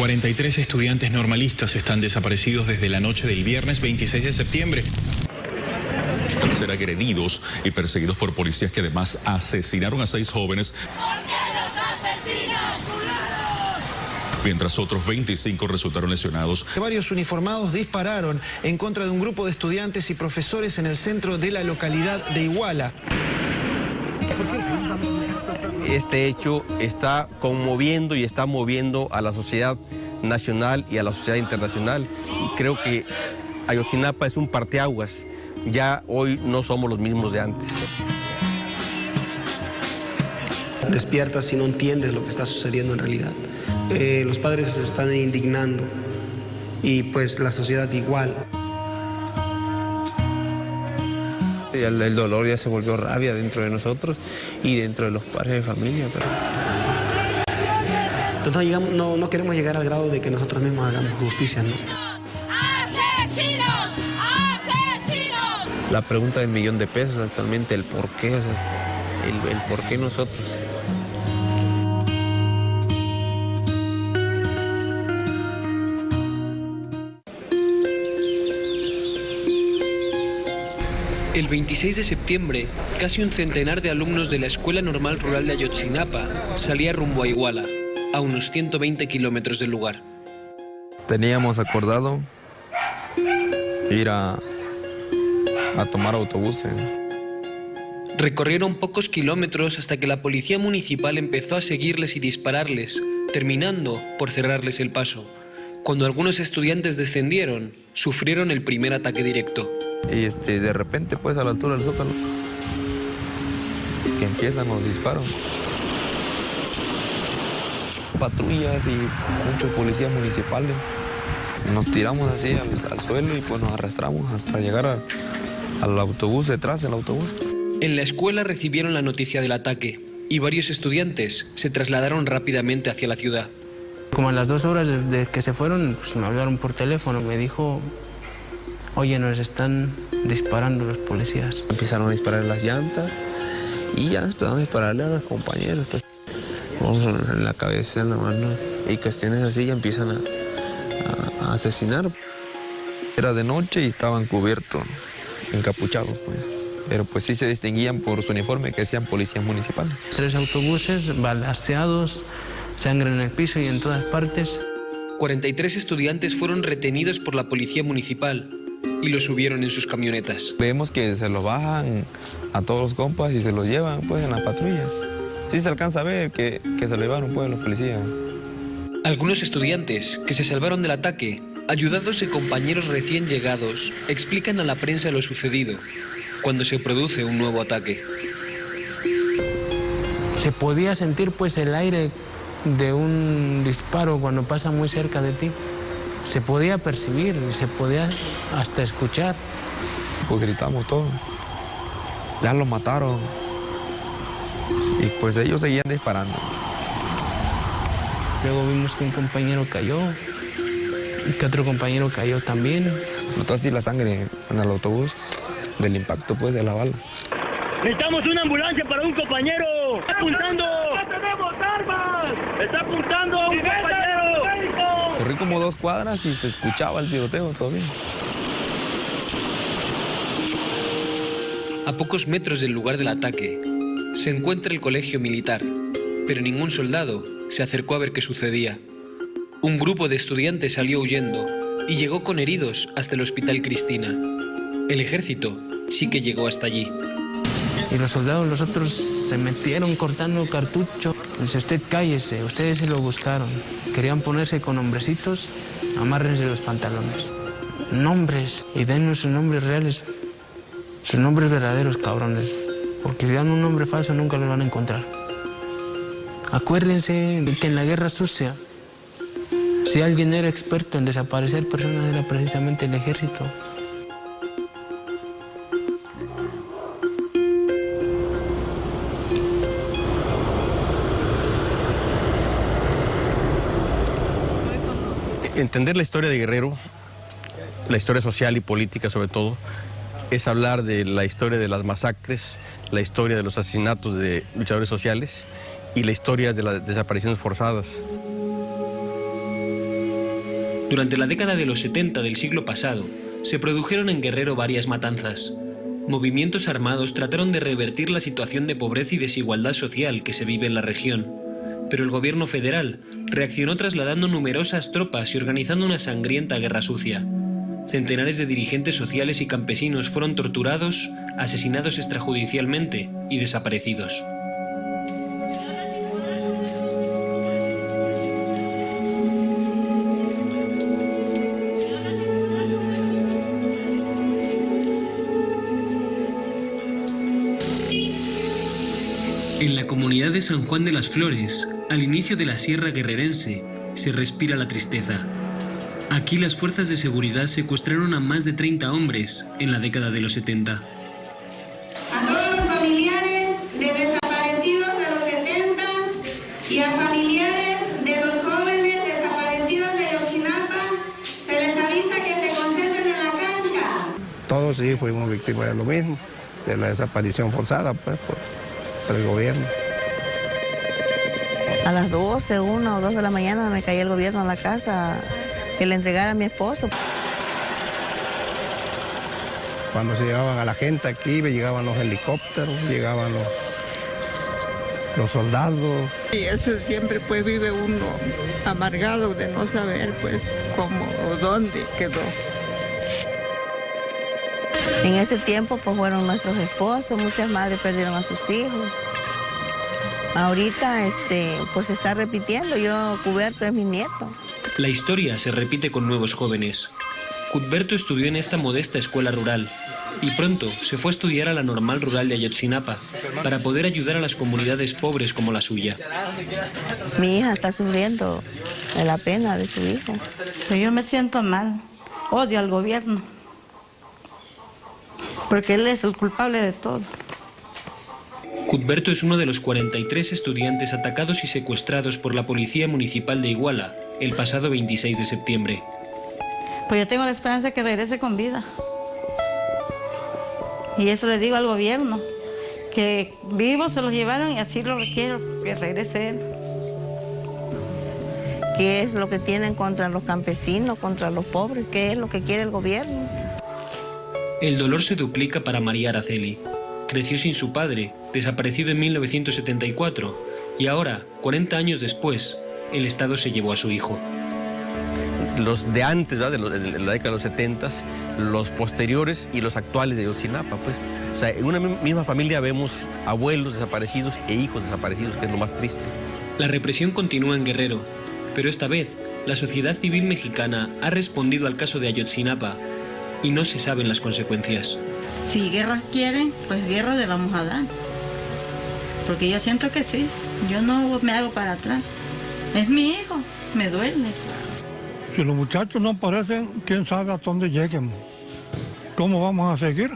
43 estudiantes normalistas están desaparecidos desde la noche del viernes 26 de septiembre. Tras ser agredidos y perseguidos por policías que además asesinaron a 6 jóvenes. Mientras otros 25 resultaron lesionados. Varios uniformados dispararon en contra de un grupo de estudiantes y profesores en el centro de la localidad de Iguala. Este hecho está conmoviendo y está moviendo a la sociedad nacional y a la sociedad internacional. Y creo que Ayotzinapa es un parteaguas. Ya hoy no somos los mismos de antes. Despiertas y no entiendes lo que está sucediendo en realidad. Los padres se están indignando y pues la sociedad igual. El dolor ya se volvió rabia dentro de nosotros y dentro de los padres de familia. Entonces no queremos llegar al grado de que nosotros mismos hagamos justicia, ¿no? ¡Asesinos! ¡Asesinos! La pregunta del $1.000.000 actualmente, el por qué, o sea, el por qué nosotros. El 26 de septiembre, casi un centenar de alumnos de la Escuela Normal Rural de Ayotzinapa salía rumbo a Iguala, a unos 120 kilómetros del lugar. Teníamos acordado ir a tomar autobuses. Recorrieron pocos kilómetros hasta que la policía municipal empezó a seguirles y dispararles, terminando por cerrarles el paso. Cuando algunos estudiantes descendieron, sufrieron el primer ataque directo. Y de repente, pues, a la altura del Zócalo, que empiezan los disparos. Patrullas y muchos policías municipales. Nos tiramos así al suelo y pues nos arrastramos hasta llegar al autobús, detrás del autobús. En la escuela recibieron la noticia del ataque y varios estudiantes se trasladaron rápidamente hacia la ciudad. Como a las 2 horas de que se fueron, pues me hablaron por teléfono, me dijo: oye, nos están disparando los policías. Empezaron a disparar las llantas y ya empezaron a dispararle a los compañeros. Pues, en la cabeza, en la mano y cuestiones así, ya empiezan a asesinar. Era de noche y estaban cubiertos, encapuchados, pues. Pero pues sí se distinguían por su uniforme, que decían policías municipales. 3 autobuses balaceados, sangre en el piso y en todas partes. 43 estudiantes fueron retenidos por la policía municipal y los subieron en sus camionetas. Vemos que se los bajan a todos los compas y se los llevan pues en la patrulla. Sí se alcanza a ver que se lo llevaron pues los policías. Algunos estudiantes que se salvaron del ataque, ayudados de compañeros recién llegados, explican a la prensa lo sucedido cuando se produce un nuevo ataque. Se podía sentir pues el aire de un disparo cuando pasa muy cerca de ti. Se podía percibir, se podía hasta escuchar. Pues gritamos todos. Ya los mataron. Y pues ellos seguían disparando. Luego vimos que un compañero cayó y que otro compañero cayó también. Notó así la sangre en el autobús del impacto pues de la bala. Necesitamos una ambulancia para un compañero. ¡Está apuntando! ¡No tenemos armas! ¡Está apuntando a un compañero! Corrí como 2 cuadras y se escuchaba el tiroteo todavía. A pocos metros del lugar del ataque se encuentra el colegio militar, pero ningún soldado se acercó a ver qué sucedía. Un grupo de estudiantes salió huyendo y llegó con heridos hasta el Hospital Cristina. El ejército sí que llegó hasta allí. Y los soldados, los otros, se metieron cortando cartucho. Dice: usted cállese, ustedes se lo buscaron. Querían ponerse con hombrecitos, amárrense los pantalones. Nombres, y dennos sus nombres reales, sus nombres verdaderos, cabrones. Porque si dan un nombre falso nunca lo van a encontrar. Acuérdense que en la guerra sucia, si alguien era experto en desaparecer personas, era precisamente el ejército. Entender la historia de Guerrero, la historia social y política sobre todo, es hablar de la historia de las masacres, la historia de los asesinatos de luchadores sociales y la historia de las desapariciones forzadas. Durante la década de los 70 del siglo pasado, se produjeron en Guerrero varias matanzas. Movimientos armados trataron de revertir la situación de pobreza y desigualdad social que se vive en la región, pero el gobierno federal reaccionó trasladando numerosas tropas y organizando una sangrienta guerra sucia. Centenares de dirigentes sociales y campesinos fueron torturados, asesinados extrajudicialmente y desaparecidos. En la comunidad de San Juan de las Flores, al inicio de la Sierra Guerrerense, se respira la tristeza. Aquí las fuerzas de seguridad secuestraron a más de 30 hombres en la década de los 70. A todos los familiares de desaparecidos de los 70 y a familiares de los jóvenes desaparecidos de Ayotzinapa, se les avisa que se concentren en la cancha. Todos sí fuimos víctimas de lo mismo, de la desaparición forzada pues, por el gobierno. A las 12, 1 o 2 de la mañana me caía el gobierno en la casa que le entregara a mi esposo. Cuando se llevaban a la gente aquí, llegaban los helicópteros, llegaban los soldados. Y eso siempre pues vive uno amargado de no saber pues cómo o dónde quedó. En ese tiempo pues fueron nuestros esposos, muchas madres perdieron a sus hijos. Ahorita pues se está repitiendo, Cudberto es mi nieto. La historia se repite con nuevos jóvenes. Cudberto estudió en esta modesta escuela rural y pronto se fue a estudiar a la Normal Rural de Ayotzinapa para poder ayudar a las comunidades pobres como la suya. Mi hija está sufriendo de la pena de su hijo. Pero yo me siento mal, odio al gobierno, porque él es el culpable de todo. Cudberto es uno de los 43 estudiantes atacados y secuestrados por la Policía Municipal de Iguala el pasado 26 de septiembre. Pues yo tengo la esperanza de que regrese con vida. Y eso le digo al gobierno, que vivos se los llevaron y así lo requiero, que regrese él. ¿Qué es lo que tienen contra los campesinos, contra los pobres? ¿Qué es lo que quiere el gobierno? El dolor se duplica para María Araceli. Creció sin su padre, desaparecido en 1974, y ahora, 40 años después, el Estado se llevó a su hijo. Los de antes, ¿verdad? De la década de los 70, los posteriores y los actuales de Ayotzinapa, pues. O sea, en una misma familia vemos abuelos desaparecidos e hijos desaparecidos, que es lo más triste. La represión continúa en Guerrero, pero esta vez la sociedad civil mexicana ha respondido al caso de Ayotzinapa y no se saben las consecuencias. Si guerras quieren, pues guerra le vamos a dar. Porque yo siento que sí, yo no me hago para atrás. Es mi hijo, me duele. Si los muchachos no aparecen, quién sabe a dónde lleguen. ¿Cómo vamos a seguir?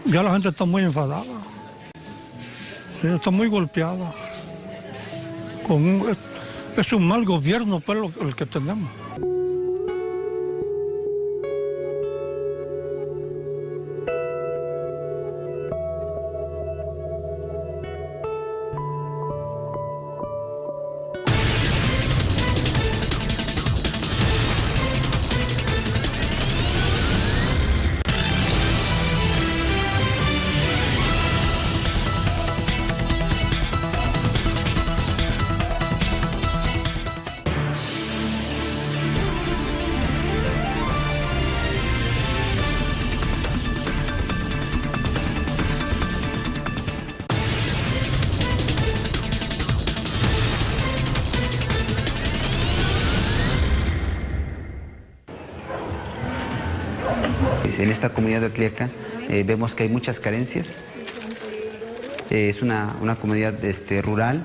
Ya la gente está muy enfadada. Sí, está muy golpeada. Es un mal gobierno, pues, el que tenemos. En esta comunidad de Atliaca vemos que hay muchas carencias. Es una comunidad rural.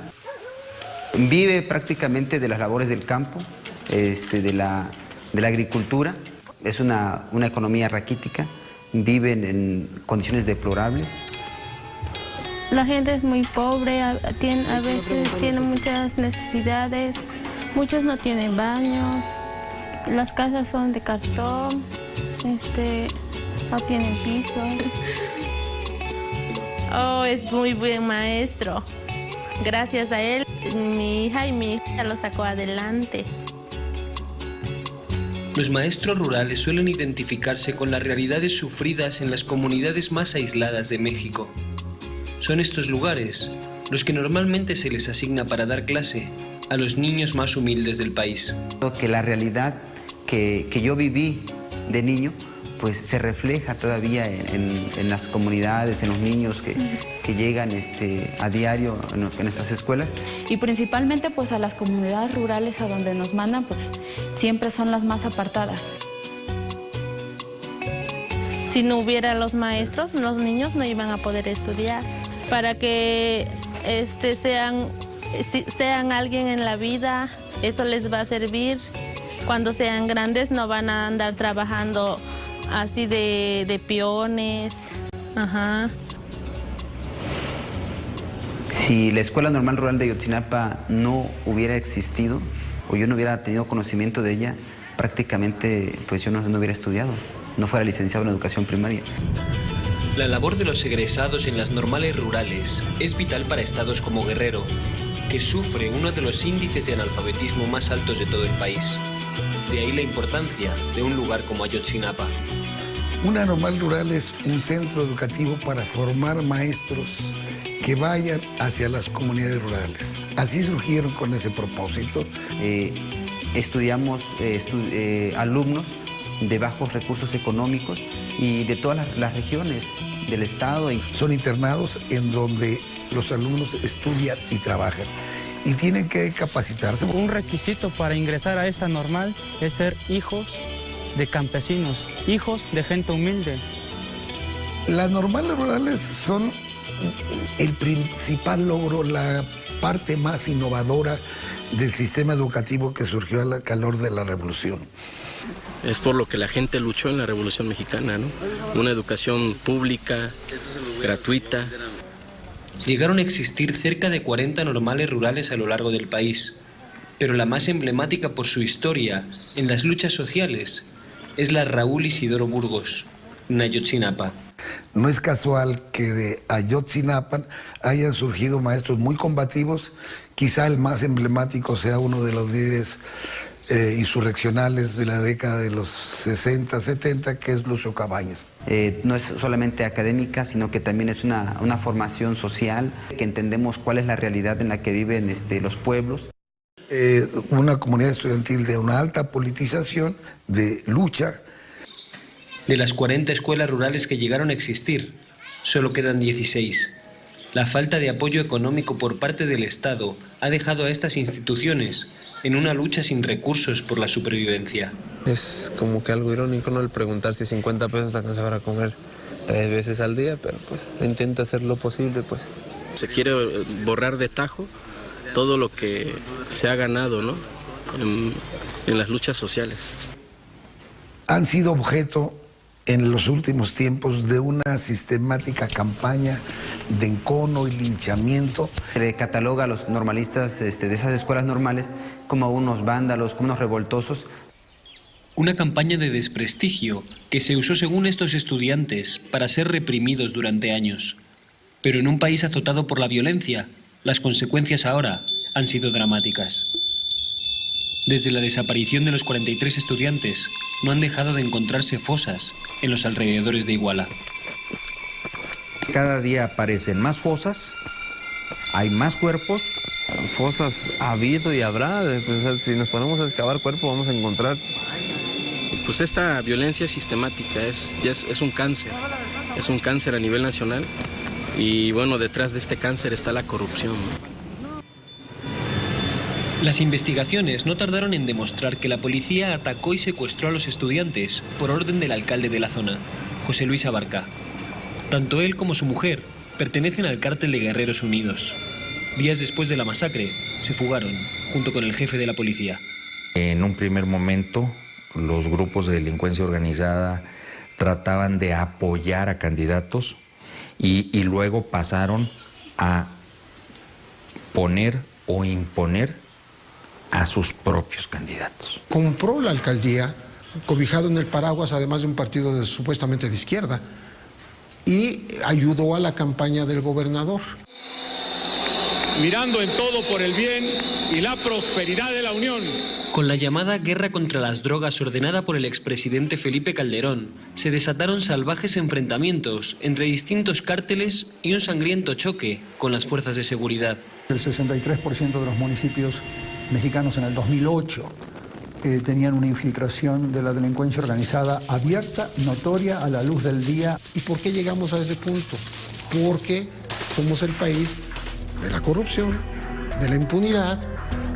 Vive prácticamente de las labores del campo, de la agricultura. Es una economía raquítica. Viven en condiciones deplorables. La gente es muy pobre, a veces tiene muchas necesidades. Muchos no tienen baños. Las casas son de cartón. No tienen piso. Oh, es muy buen maestro. Gracias a él, mi hija lo sacó adelante. Los maestros rurales suelen identificarse con las realidades sufridas en las comunidades más aisladas de México. Son estos lugares los que normalmente se les asigna para dar clase a los niños más humildes del país. Que la realidad que yo viví de niño pues se refleja todavía en las comunidades, en los niños que llegan a diario en estas escuelas. Y principalmente pues a las comunidades rurales a donde nos mandan, pues siempre son las más apartadas. Si no hubiera los maestros, los niños no iban a poder estudiar. Para que sean alguien en la vida, eso les va a servir. Cuando sean grandes no van a andar trabajando así de peones. Ajá. Si la Escuela Normal Rural de Ayotzinapa no hubiera existido, o yo no hubiera tenido conocimiento de ella, prácticamente pues yo no hubiera estudiado, no fuera licenciado en educación primaria. La labor de los egresados en las normales rurales es vital para estados como Guerrero, que sufre uno de los índices de analfabetismo más altos de todo el país. De ahí la importancia de un lugar como Ayotzinapa. Una normal rural es un centro educativo para formar maestros que vayan hacia las comunidades rurales. Así surgieron con ese propósito. Estudiamos alumnos de bajos recursos económicos y de todas las regiones del estado. Son internados en donde los alumnos estudian y trabajan y tienen que capacitarse. Un requisito para ingresar a esta normal es ser hijos de campesinos, hijos de gente humilde. Las normales rurales son el principal logro, la parte más innovadora del sistema educativo que surgió al calor de la revolución. Es por lo que la gente luchó en la Revolución Mexicana, ¿no? Una educación pública, gratuita. Llegaron a existir cerca de 40 normales rurales a lo largo del país, pero la más emblemática por su historia en las luchas sociales es la Raúl Isidoro Burgos, en Ayotzinapa. No es casual que de Ayotzinapa hayan surgido maestros muy combativos, quizá el más emblemático sea uno de los líderes insurreccionales de la década de los 60, 70, que es Lucio Cabañas. No es solamente académica, sino que también es una formación social, que entendemos cuál es la realidad en la que viven los pueblos. Una comunidad estudiantil de una alta politización, de lucha. De las 40 escuelas rurales que llegaron a existir, solo quedan 16. La falta de apoyo económico por parte del Estado ha dejado a estas instituciones en una lucha sin recursos por la supervivencia. Es como que algo irónico, ¿no? El preguntar si 50 pesos te alcanza para comer 3 veces al día, pero pues se intenta hacer lo posible, pues. Se quiere borrar de tajo todo lo que se ha ganado, ¿no? En las luchas sociales. Han sido objeto en los últimos tiempos de una sistemática campaña de encono y linchamiento. Se cataloga a los normalistas de esas escuelas normales como unos vándalos, como unos revoltosos. Una campaña de desprestigio que se usó según estos estudiantes para ser reprimidos durante años. Pero en un país azotado por la violencia, las consecuencias ahora han sido dramáticas. Desde la desaparición de los 43 estudiantes, no han dejado de encontrarse fosas en los alrededores de Iguala. Cada día aparecen más fosas, hay más cuerpos. Fosas ha habido y habrá. Pues, si nos ponemos a excavar cuerpos vamos a encontrar. Pues esta violencia sistemática es un cáncer a nivel nacional. Y bueno, detrás de este cáncer está la corrupción. Las investigaciones no tardaron en demostrar que la policía atacó y secuestró a los estudiantes por orden del alcalde de la zona, José Luis Abarca. Tanto él como su mujer pertenecen al cártel de Guerreros Unidos. Días después de la masacre, se fugaron, junto con el jefe de la policía. En un primer momento, los grupos de delincuencia organizada trataban de apoyar a candidatos y luego pasaron a poner o imponer a sus propios candidatos. Compró la alcaldía, cobijado en el paraguas, además de un partido supuestamente de izquierda, y ayudó a la campaña del gobernador. mirando en todo por el bien y la prosperidad de la Unión. Con la llamada guerra contra las drogas ordenada por el expresidente Felipe Calderón, se desataron salvajes enfrentamientos entre distintos cárteles y un sangriento choque con las fuerzas de seguridad. El 63% de los municipios mexicanos en el 2008 tenían una infiltración de la delincuencia organizada abierta, notoria, a la luz del día. ¿Y por qué llegamos a ese punto? Porque somos el país de la corrupción, de la impunidad.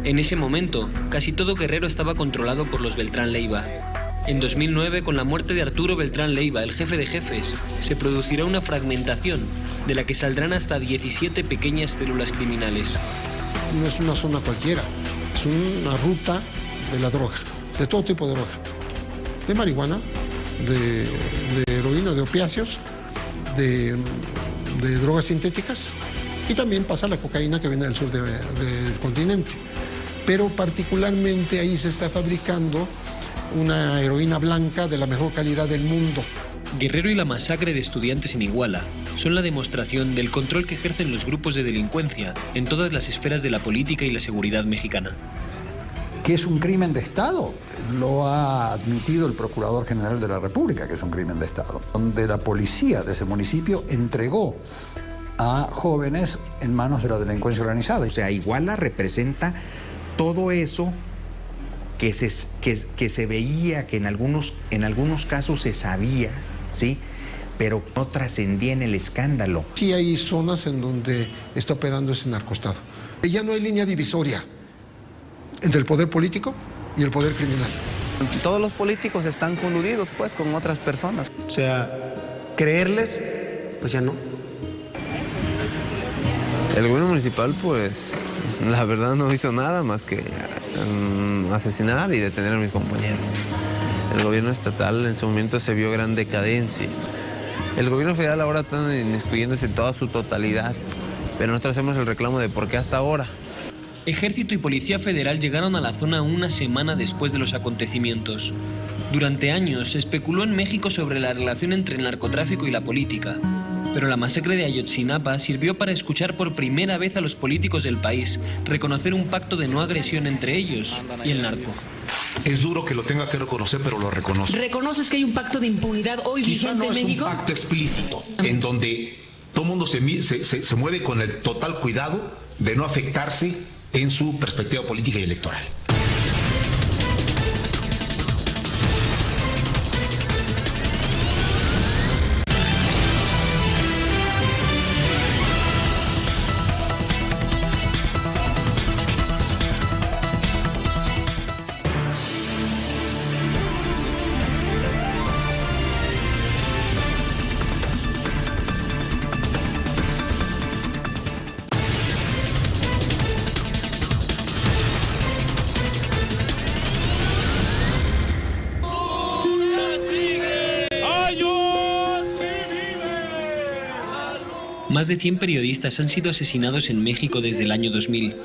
En ese momento, casi todo Guerrero estaba controlado por los Beltrán Leiva. En 2009, con la muerte de Arturo Beltrán Leiva, el jefe de jefes, se producirá una fragmentación de la que saldrán hasta 17 pequeñas células criminales. No es una zona cualquiera, es una ruta de la droga, de todo tipo de droga, de marihuana, de heroína, de opiáceos, de drogas sintéticas, y también pasa la cocaína que viene del sur del continente. Pero particularmente ahí se está fabricando una heroína blanca de la mejor calidad del mundo. Guerrero y la masacre de estudiantes en Iguala son la demostración del control que ejercen los grupos de delincuencia en todas las esferas de la política y la seguridad mexicana. ¿Qué es un crimen de Estado? Lo ha admitido el Procurador General de la República, que es un crimen de Estado, donde la policía de ese municipio entregó a jóvenes en manos de la delincuencia organizada. O sea, Iguala representa todo eso que se veía, que en algunos casos se sabía, ¿sí? Pero no trascendía en el escándalo. Sí hay zonas en donde está operando ese narcoestado. Ya no hay línea divisoria entre el poder político y el poder criminal. Todos los políticos están coludidos, pues, con otras personas. O sea, creerles, pues ya no. El gobierno municipal, pues, la verdad no hizo nada más que asesinar y detener a mis compañeros. El gobierno estatal en su momento se vio gran decadencia. El gobierno federal ahora está inmiscuyéndose en toda su totalidad, pero nosotros hacemos el reclamo de por qué hasta ahora. Ejército y Policía Federal llegaron a la zona una semana después de los acontecimientos. Durante años se especuló en México sobre la relación entre el narcotráfico y la política, pero la masacre de Ayotzinapa sirvió para escuchar por primera vez a los políticos del país reconocer un pacto de no agresión entre ellos y el narco. Es duro que lo tenga que reconocer, pero lo reconozco. ¿Reconoces que hay un pacto de impunidad hoy vigente en México? Quizá no es un pacto explícito, en donde todo el mundo se mueve con el total cuidado de no afectarse en su perspectiva política y electoral. Más de 100 periodistas han sido asesinados en México desde el año 2000,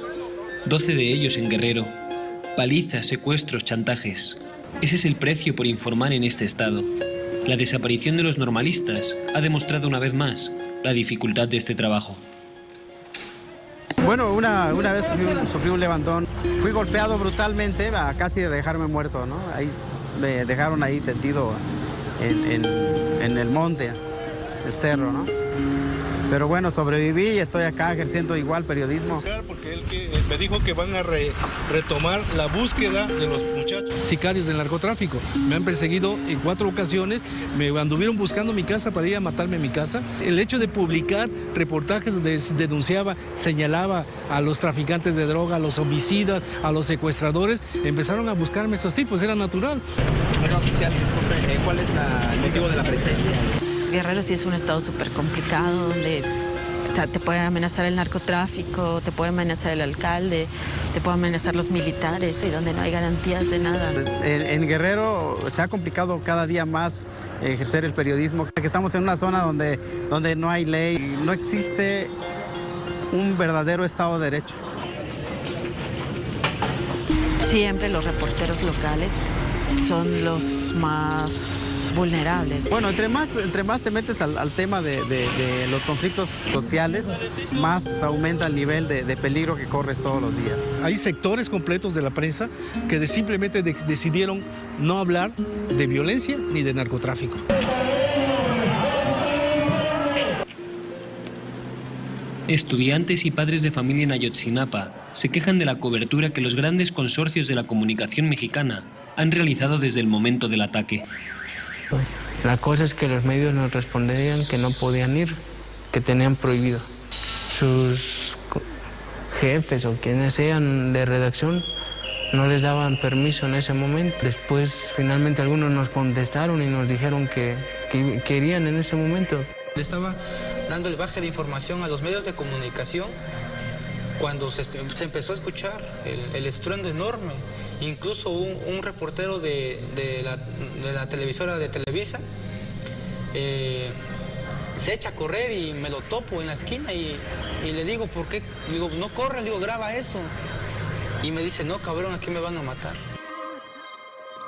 12 de ellos en Guerrero. Palizas, secuestros, chantajes. Ese es el precio por informar en este estado. La desaparición de los normalistas ha demostrado una vez más la dificultad de este trabajo. Bueno, una vez sufrí un levantón. Fui golpeado brutalmente, casi de dejarme muerto, ¿no? Ahí me dejaron ahí tendido en el monte, el cerro, ¿no? Pero bueno, sobreviví y estoy acá ejerciendo igual periodismo. Porque él me dijo que van a retomar la búsqueda de los muchachos. Sicarios del narcotráfico. Me han perseguido en 4 ocasiones, me anduvieron buscando mi casa para ir a matarme en mi casa. El hecho de publicar reportajes donde denunciaba, señalaba a los traficantes de droga, a los homicidas, a los secuestradores, empezaron a buscarme estos tipos, era natural. Bueno, oficial, disculpe, ¿cuál es el motivo de la presencia? Guerrero sí es un estado súper complicado donde te puede amenazar el narcotráfico, te puede amenazar el alcalde, te puede amenazar los militares y donde no hay garantías de nada. En Guerrero se ha complicado cada día más ejercer el periodismo, que estamos en una zona donde no hay ley, no existe un verdadero Estado de Derecho. Siempre los reporteros locales son los más somos vulnerables. Bueno, entre más te metes al tema de los conflictos sociales, más aumenta el nivel de peligro que corres todos los días. Hay sectores completos de la prensa que simplemente decidieron no hablar de violencia ni de narcotráfico. Estudiantes y padres de familia en Ayotzinapa se quejan de la cobertura que los grandes consorcios de la comunicación mexicana han realizado desde el momento del ataque. La cosa es que los medios nos respondían que no podían ir, que tenían prohibido. Sus jefes o quienes sean de redacción no les daban permiso en ese momento. Después, finalmente, algunos nos contestaron y nos dijeron que querían en ese momento. Estaba dando el baje de información a los medios de comunicación cuando se empezó a escuchar el estruendo enorme. Incluso un reportero de la televisora de Televisa se echa a correr y me lo topo en la esquina y le digo, ¿por qué? Le digo, no corre, le digo, graba eso. Y me dice, no, cabrón, aquí me van a matar.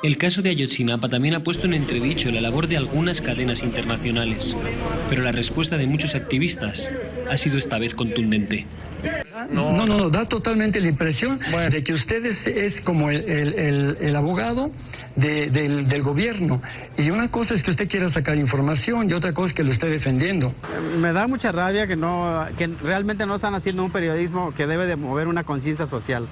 El caso de Ayotzinapa también ha puesto en entredicho la labor de algunas cadenas internacionales, pero la respuesta de muchos activistas ha sido esta vez contundente. No, da totalmente la impresión de que usted es como el abogado del gobierno. Y una cosa es que usted quiera sacar información y otra cosa es que lo esté defendiendo. Me da mucha rabia que realmente no están haciendo un periodismo que debe de mover una conciencia social.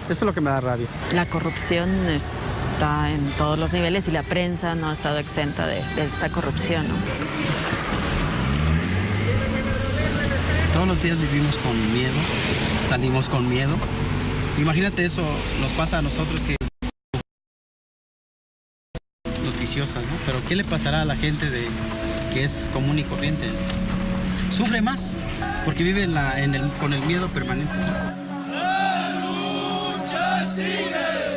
Eso es lo que me da rabia. La corrupción está en todos los niveles y la prensa no ha estado exenta de esta corrupción, ¿no? Todos los días vivimos con miedo, salimos con miedo. Imagínate eso nos pasa a nosotros que noticiosas, ¿no? Pero ¿qué le pasará a la gente que es común y corriente? Sufre más porque vive con el miedo permanente.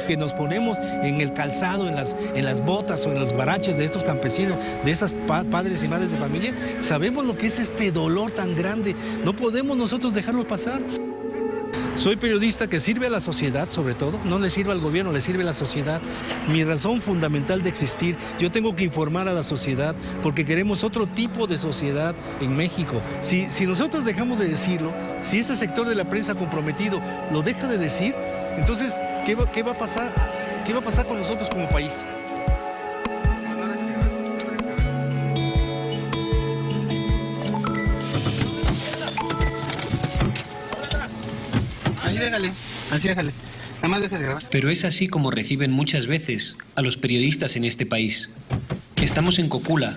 Que nos ponemos en el calzado, en las botas o en los baraches de estos campesinos, de esas padres y madres de familia, sabemos lo que es este dolor tan grande. No podemos nosotros dejarlo pasar. Soy periodista que sirve a la sociedad, sobre todo. No le sirve al gobierno, le sirve a la sociedad. Mi razón fundamental de existir, yo tengo que informar a la sociedad porque queremos otro tipo de sociedad en México. Si nosotros dejamos de decirlo, si ese sector de la prensa comprometido lo deja de decir, entonces, ¿qué va a pasar? ¿Qué va a pasar con nosotros como país? Así déjale. Nada más déjale grabar. Pero es así como reciben muchas veces a los periodistas en este país. Estamos en Cocula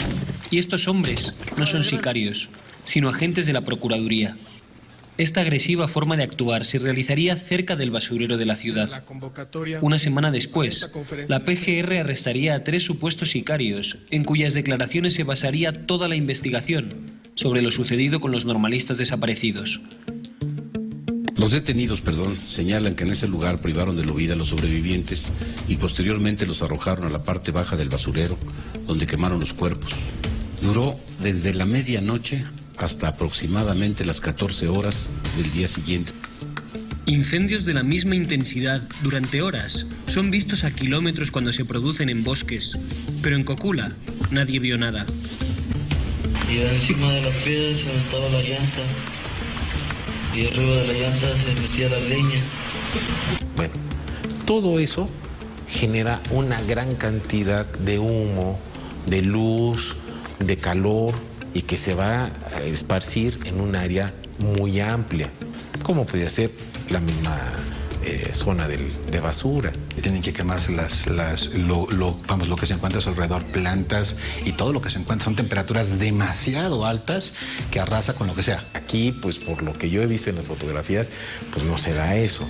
y estos hombres no son sicarios, sino agentes de la Procuraduría. Esta agresiva forma de actuar se realizaría cerca del basurero de la ciudad. Una semana después, la PGR arrestaría a 3 supuestos sicarios, en cuyas declaraciones se basaría toda la investigación sobre lo sucedido con los normalistas desaparecidos. Los detenidos, señalan que en ese lugar privaron de la vida a los sobrevivientes y posteriormente los arrojaron a la parte baja del basurero, donde quemaron los cuerpos. Duró desde la medianoche hasta aproximadamente las 14 horas del día siguiente. Incendios de la misma intensidad durante horas son vistos a kilómetros cuando se producen en bosques, pero en Cocula nadie vio nada. Y encima de las piedras se aventaba la llanta y arriba de la llanta se metía la leña. Bueno, todo eso genera una gran cantidad de humo, de luz, de calor, y que se va a esparcir en un área muy amplia, como podría ser la misma zona de basura. Tienen que quemarse lo que se encuentra a su alrededor, plantas y todo lo que se encuentra. Son temperaturas demasiado altas que arrasa con lo que sea. Aquí, pues por lo que yo he visto en las fotografías, pues no se da eso.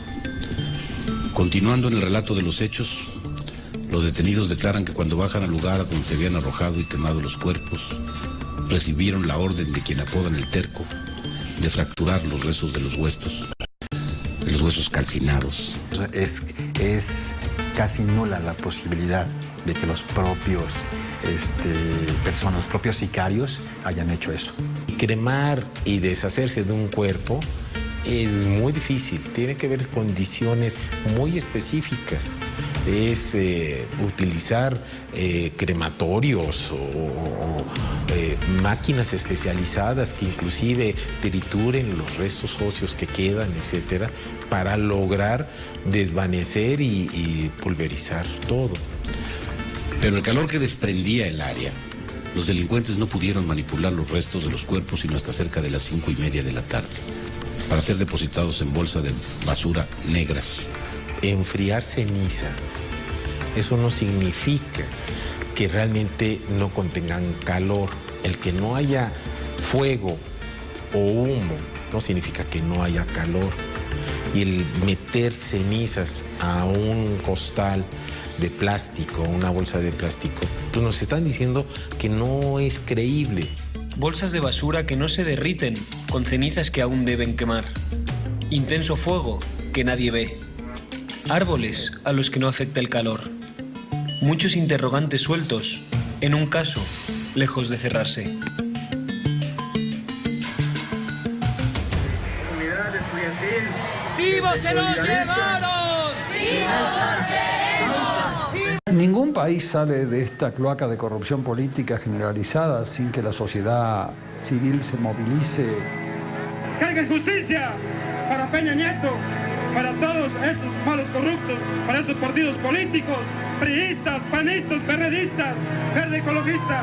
Continuando en el relato de los hechos, los detenidos declaran que cuando bajan al lugar donde se habían arrojado y quemado los cuerpos, recibieron la orden de quien apodan el terco de fracturar los restos de los huesos calcinados. Es casi nula la posibilidad de que los propios los propios sicarios hayan hecho eso. Cremar y deshacerse de un cuerpo es muy difícil, tiene que haber condiciones muy específicas. Es utilizar crematorios o máquinas especializadas que inclusive trituren los restos óseos que quedan, etcétera, para lograr desvanecer y pulverizar todo. Pero el calor que desprendía el área, los delincuentes no pudieron manipular los restos de los cuerpos sino hasta cerca de las 5:30 de la tarde, para ser depositados en bolsas de basura negras. Enfriar cenizas, eso no significa que realmente no contengan calor. El que no haya fuego o humo no significa que no haya calor. Y el meter cenizas a un costal de plástico, una bolsa de plástico, pues nos están diciendo que no es creíble. Bolsas de basura que no se derriten, con cenizas que aún deben quemar. Intenso fuego que nadie ve. Árboles a los que no afecta el calor. Muchos interrogantes sueltos, en un caso, lejos de cerrarse. ¡Vivos se los llevaron! ¡Vivos los queremos! Ningún país sale de esta cloaca de corrupción política generalizada sin que la sociedad civil se movilice. ¡Que haya justicia para Peña Nieto, para todos esos malos corruptos, para esos partidos políticos, priistas, panistas, perredistas, verde ecologista!